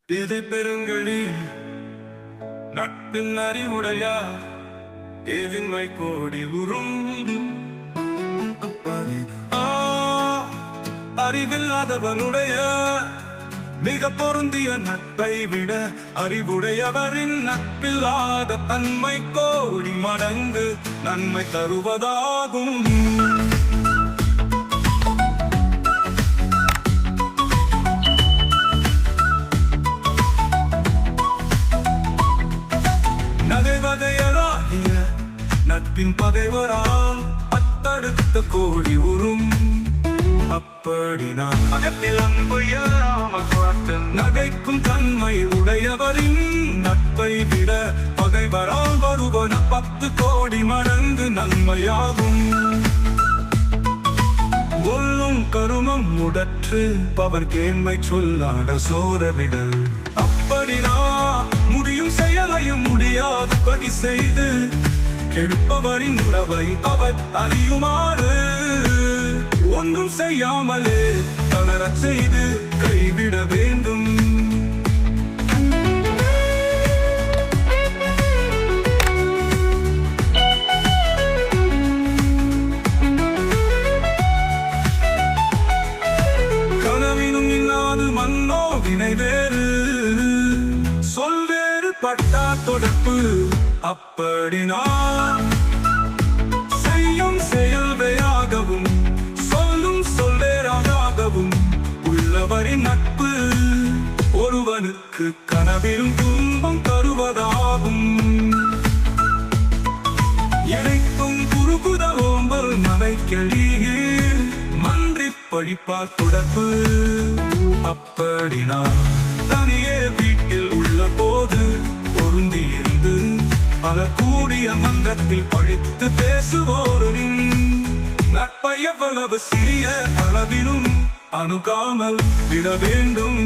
இதை பெருங்கழி நட்பின் அறிவுடையா ஏவின்மை கோடி உருண்டு அறிவில்லாதவனுடைய மிக பொருந்திய நட்பை விட அறிவுடையவரின் நட்பில்லாத தன்மை கோடி மடங்கு நன்மை தருவதாகும். நகைவதையராகிய நட்பின் பகைவரால் அத்தடுத்த கோடி உறும். அப்படி நான் அகத்தில் அன்பு நகைக்கும் தன்மை உடையவரின் நட்பை விட பகைவரால் வருவன 10 கோடி மடங்கு நன்மையாகும். ஒல்லும் கருமம் உடற்று பவர் கேண்மை சொல்லாட சோரவிடல். அப்படினா முடியும் செயலையும் முடியாதபடி செய்து கெடுப்பவரின் உறவை அவர் அறியுமாறு ஒன்றும் செய்யாமலே தளரச் செய்து கைவிட வேண்டும். கனவினும் இல்லாது மன்னோ வினை வேறு சொல் வேறு பட்டா தொடர்பு. அப்படினா செய்யும் செயல்வையாகவும் சொல்லும் சொல்லேராகவும் உள்ளவரின் நட்பு ஒருவனுக்கு கனவிலும் துன்பம் தருவதாகும். இணைக்கும் குறுகுத ஓம்பல் மனைக்கெளியே மன்றி பழிப்பார் தொடர்பு. அப்படினா தனியே வீட்டில் உள்ள போது பொருந்தி இருந்து பல கூடிய மன்றத்தில் பழித்து பேசுவோரின் நட்பை எவ்வளவு சிறிய அளவிலும் அணுகாமல் விட வேண்டும்.